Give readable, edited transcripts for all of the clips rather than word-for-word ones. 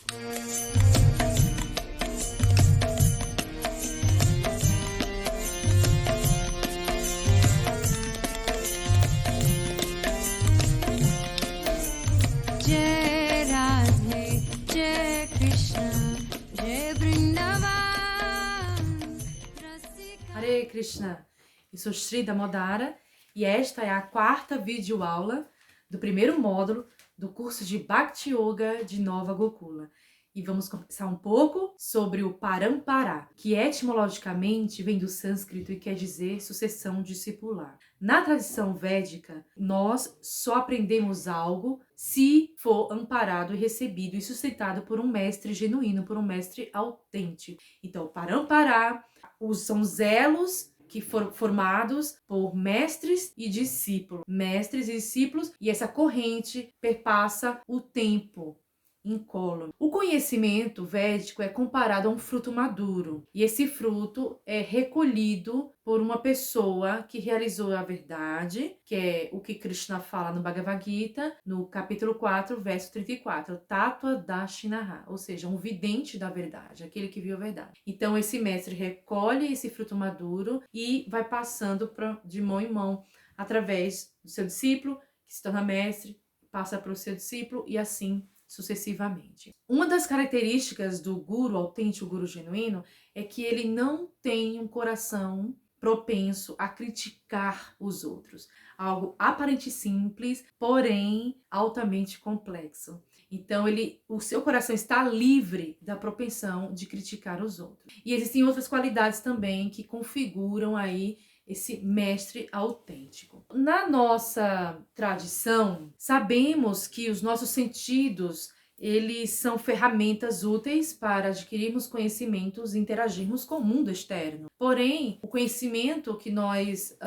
Jai Radhe, Jai Krishna, Jai Vrindavan. Hare Krishna, eu sou Shri Damodara e esta é a quarta videoaula do primeiro módulo do curso de Bhakti Yoga de Nova Gokula. E vamos conversar um pouco sobre o Parampara, que etimologicamente vem do sânscrito e quer dizer sucessão discipular. Na tradição védica, nós só aprendemos algo se for amparado e recebido e sustentado por um mestre genuíno, por um mestre autêntico. Então, o Parampara são os elos que foram formados por mestres e discípulos. Mestres e discípulos, e essa corrente perpassa o tempo incólume. O conhecimento védico é comparado a um fruto maduro, e esse fruto é recolhido por uma pessoa que realizou a verdade, que é o que Krishna fala no Bhagavad Gita, no capítulo 4, verso 34, Tattva Dashinaha, ou seja, um vidente da verdade, aquele que viu a verdade. Então esse mestre recolhe esse fruto maduro e vai passando de mão em mão através do seu discípulo, que se torna mestre, passa para o seu discípulo e assim sucessivamente. Uma das características do guru autêntico, guru genuíno, é que ele não tem um coração propenso a criticar os outros. Algo aparente simples, porém altamente complexo. Então o seu coração está livre da propensão de criticar os outros. E existem outras qualidades também que configuram aí esse mestre autêntico. Na nossa tradição, sabemos que os nossos sentidos, eles são ferramentas úteis para adquirirmos conhecimentos e interagirmos com o mundo externo. Porém, o conhecimento que nós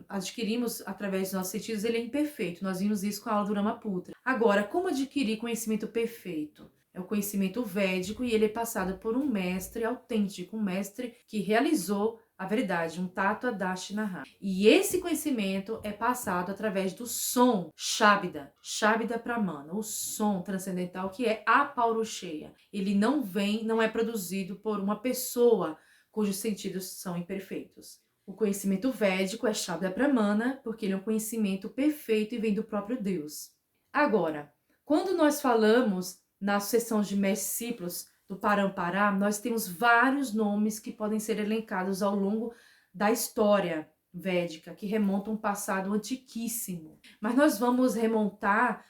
adquirimos através dos nossos sentidos, ele é imperfeito. Nós vimos isso com a aula do Ramaputra. Agora, como adquirir conhecimento perfeito? É o conhecimento védico e ele é passado por um mestre autêntico, um mestre que realizou a verdade, um Tattva Dashinaha. E esse conhecimento é passado através do som, Shabda, Shabda Pramana, o som transcendental que é a Paurusheya. Ele não é produzido por uma pessoa cujos sentidos são imperfeitos. O conhecimento védico é Shabda Pramana, porque ele é um conhecimento perfeito e vem do próprio Deus. Agora, quando nós falamos na sucessão de mestres-discípulos do Parampara, nós temos vários nomes que podem ser elencados ao longo da história védica, que remontam a um passado antiquíssimo. Mas nós vamos remontar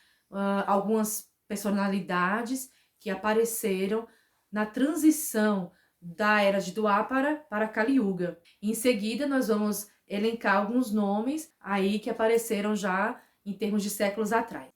algumas personalidades que apareceram na transição da era de Dwapara para Kali Yuga. Em seguida, nós vamos elencar alguns nomes aí que apareceram já em termos de séculos atrás.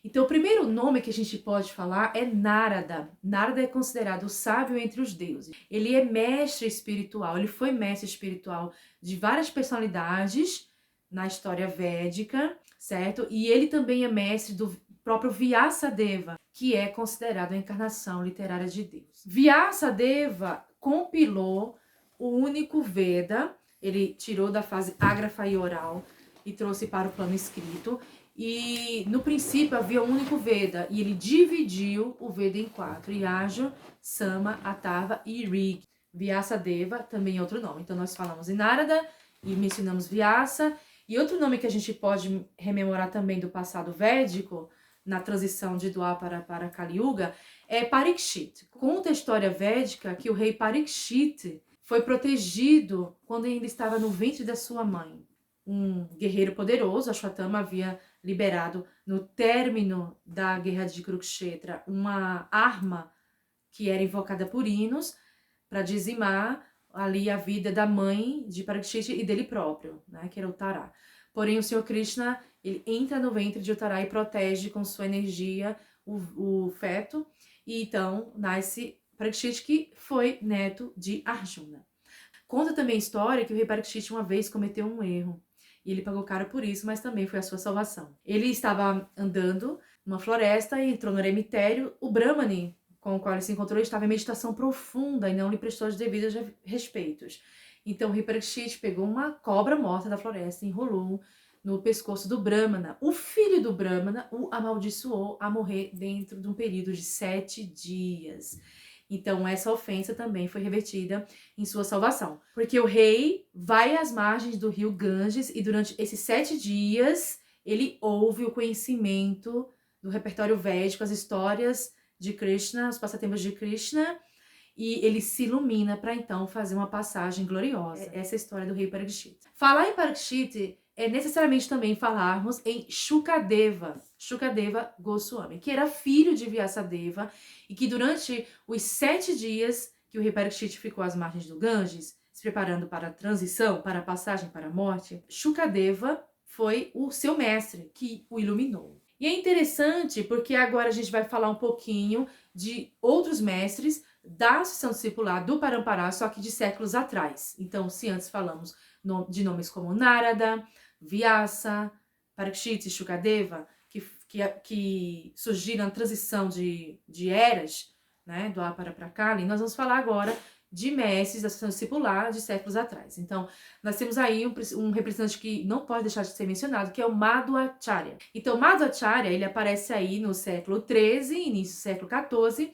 Então, o primeiro nome que a gente pode falar é Narada. Narada é considerado o sábio entre os deuses. Ele é mestre espiritual, ele foi mestre espiritual de várias personalidades na história védica, certo? E ele também é mestre do próprio Vyasadeva, que é considerado a encarnação literária de Deus. Vyasadeva compilou o único Veda, ele tirou da fase ágrafa e oral e trouxe para o plano escrito. E no princípio havia um único Veda, e ele dividiu o Veda em 4, Yajur, Sama, Atharva e Rig. Vyasadeva também é outro nome. Então nós falamos em Narada e mencionamos Vyasa. E outro nome que a gente pode rememorar também do passado védico, na transição de Dwapara para Kali Yuga, é Parikshit. Conta a história védica que o rei Parikshit foi protegido quando ainda estava no ventre da sua mãe. Um guerreiro poderoso, Ashwatthama, havia liberado no término da guerra de Kurukshetra uma arma que era invocada por hinos para dizimar ali a vida da mãe de Parikshit e dele próprio, né, que era o Tara. Porém, o Senhor Krishna, ele entra no ventre de Uttara e protege com sua energia o feto, e então nasce Parikshit, que foi neto de Arjuna. Conta também a história que o rei Parikshit uma vez cometeu um erro, e ele pagou caro por isso, mas também foi a sua salvação. Ele estava andando numa floresta e entrou no eremitério. O Brahmani com o qual ele se encontrou estava em meditação profunda e não lhe prestou os devidos respeitos. Então o rei Parikshit pegou uma cobra morta da floresta, enrolou no pescoço do Brahmana. O filho do Brahmana o amaldiçoou a morrer dentro de um período de 7 dias. Então, essa ofensa também foi revertida em sua salvação. Porque o rei vai às margens do rio Ganges e durante esses 7 dias ele ouve o conhecimento do repertório védico, as histórias de Krishna, os passatempos de Krishna, e ele se ilumina para então fazer uma passagem gloriosa. Essa é a história do rei Parikshit. Falar em Parikshit é necessariamente também falarmos em Shukadeva Goswami, que era filho de Vyasadeva e que durante os 7 dias que o rei Parikshit ficou às margens do Ganges, se preparando para a transição, para a passagem para a morte, Shukadeva foi o seu mestre que o iluminou. E é interessante porque agora a gente vai falar um pouquinho de outros mestres da sucessão discipular do Parampara, só que de séculos atrás. Então, se antes falamos de nomes como Narada, Vyasa, Parikshit e Shukadeva, que surgiram na transição de eras, né, do Apara para Kali, nós vamos falar agora de mestres da sucessão discipular de séculos atrás. Então, nós temos aí um representante que não pode deixar de ser mencionado, que é o Madhvacharya. Então, Madhvacharya, ele aparece aí no século XIII, início do século XIV,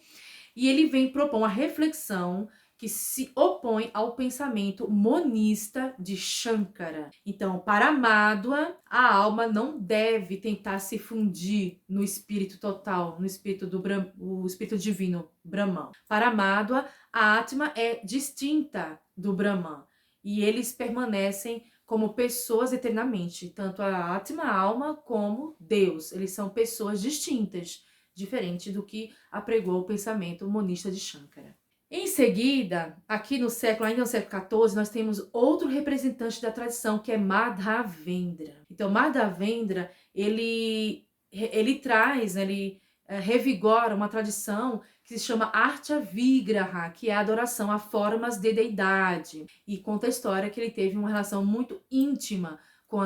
e ele vem propor uma reflexão que se opõe ao pensamento monista de Shankara. Então, para Madhva, a alma não deve tentar se fundir no espírito total, no espírito o espírito divino, Brahman. Para Madhva, a Atma é distinta do Brahman e eles permanecem como pessoas eternamente, tanto a Atma, a alma, como Deus. Eles são pessoas distintas, diferente do que apregou o pensamento monista de Shankara. Em seguida, aqui no século, ainda no século XIV, nós temos outro representante da tradição, que é Madhavendra. Então, Madhavendra, ele traz, ele revigora uma tradição que se chama Artha Vigraha, que é a adoração a formas de deidade. E conta a história que ele teve uma relação muito íntima com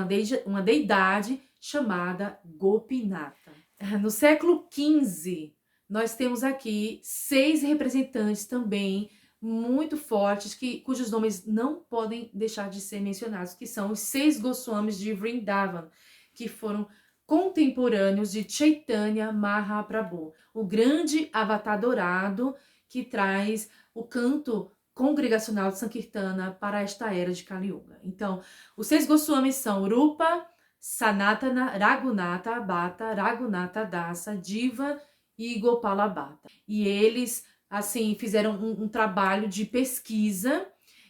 uma deidade chamada Gopinata. No século XV, nós temos aqui 6 representantes também muito fortes, cujos nomes não podem deixar de ser mencionados, que são os 6 Goswamis de Vrindavan, que foram contemporâneos de Chaitanya Mahaprabhu, o grande avatar dourado que traz o canto congregacional de Sankirtana para esta era de Kali Yuga. Então, os 6 Goswamis são Rupa, Sanatana, Raghunatha Bhatta, Raghunatha Dasa, Diva e Gopala Bhatta. E eles, assim, fizeram um trabalho de pesquisa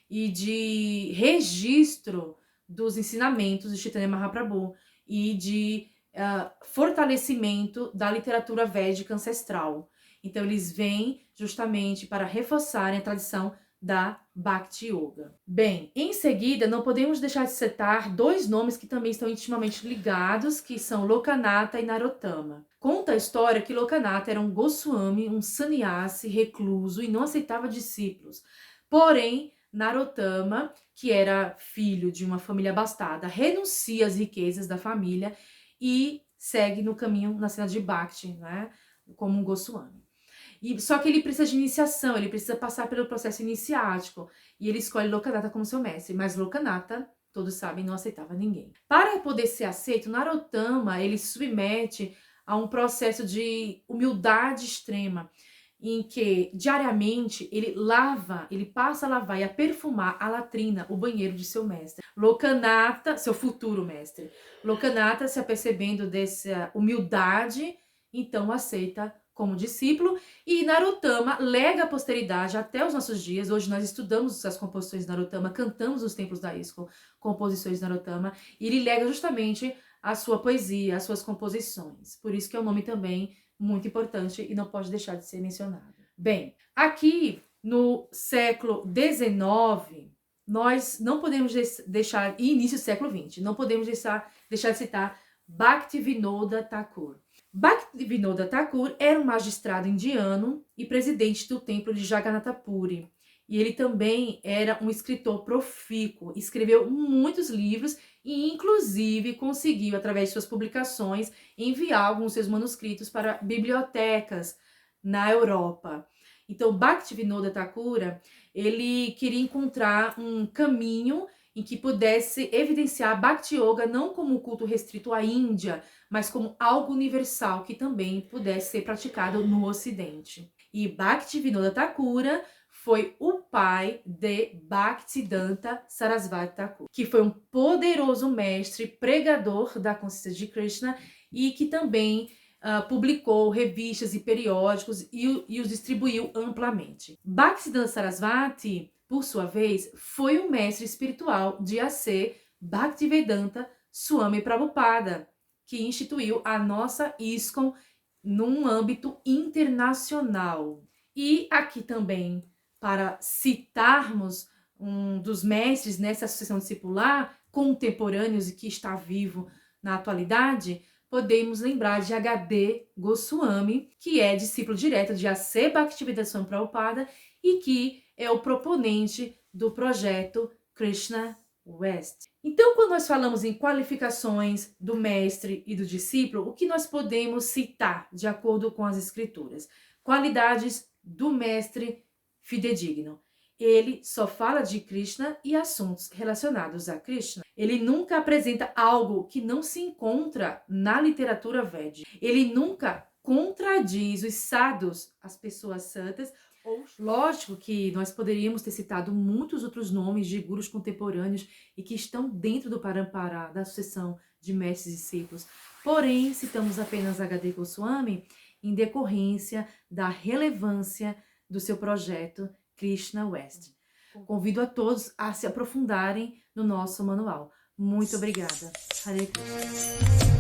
e de registro dos ensinamentos de Chaitanya Mahaprabhu e de fortalecimento da literatura védica ancestral. Então, eles vêm justamente para reforçarem a tradição da Bhakti Yoga. Bem, em seguida, não podemos deixar de citar 2 nomes que também estão intimamente ligados, que são Lokanatha e Narottama. Conta a história que Lokanatha era um Goswami, um sannyasi recluso e não aceitava discípulos. Porém, Narottama, que era filho de uma família abastada, renuncia às riquezas da família e segue no caminho na cena de Bhakti, né, como um Goswami. Só que ele precisa de iniciação, ele precisa passar pelo processo iniciático. E ele escolhe Lokanatha como seu mestre. Mas Lokanatha, todos sabem, não aceitava ninguém. Para poder ser aceito, Narottama, ele se submete a um processo de humildade extrema, em que diariamente ele passa a lavar e a perfumar a latrina, o banheiro de seu mestre. Lokanatha, seu futuro mestre. Lokanatha, se apercebendo dessa humildade, então aceita como discípulo, e Narottama lega a posteridade até os nossos dias. Hoje nós estudamos as composições de Narottama, cantamos nos templos da ISKCON composições de Narottama, e ele lega justamente a sua poesia, as suas composições. Por isso que é um nome também muito importante e não pode deixar de ser mencionado. Bem, aqui no século XIX, nós não podemos deixar, e início do século XX, não podemos deixar de citar Bhaktivinoda Thakur. Bhaktivinoda Thakur era um magistrado indiano e presidente do templo de Jagannath Puri. E ele também era um escritor profícuo, escreveu muitos livros e, inclusive, conseguiu, através de suas publicações, enviar alguns de seus manuscritos para bibliotecas na Europa. Então, Bhaktivinoda Thakur, ele queria encontrar um caminho em que pudesse evidenciar Bhakti Yoga não como um culto restrito à Índia, mas como algo universal que também pudesse ser praticado no Ocidente. E Bhaktivinoda Thakura foi o pai de Bhaktisiddhanta Sarasvati Thakur, que foi um poderoso mestre pregador da consciência de Krishna e que também publicou revistas e periódicos e os distribuiu amplamente. Bhaktisiddhanta Sarasvati, por sua vez, foi o mestre espiritual de A.C. Bhaktivedanta Swami Prabhupada, que instituiu a nossa ISKCON num âmbito internacional. E aqui também, para citarmos um dos mestres nessa associação discipular, contemporâneos e que está vivo na atualidade, podemos lembrar de H.D. Goswami, que é discípulo direto de A.C. Bhaktivedanta Swami Prabhupada e que é o proponente do projeto Krishna West. Então, quando nós falamos em qualificações do mestre e do discípulo, o que nós podemos citar de acordo com as escrituras? Qualidades do mestre fidedigno. Ele só fala de Krishna e assuntos relacionados a Krishna. Ele nunca apresenta algo que não se encontra na literatura védica. Ele nunca contradiz os sadhus, as pessoas santas. Lógico que nós poderíamos ter citado muitos outros nomes de gurus contemporâneos e que estão dentro do Parampara, da sucessão de mestres e discípulos. Porém, citamos apenas H.D. Goswami em decorrência da relevância do seu projeto Krishna West. Convido a todos a se aprofundarem no nosso manual. Muito obrigada. Hare Krishna.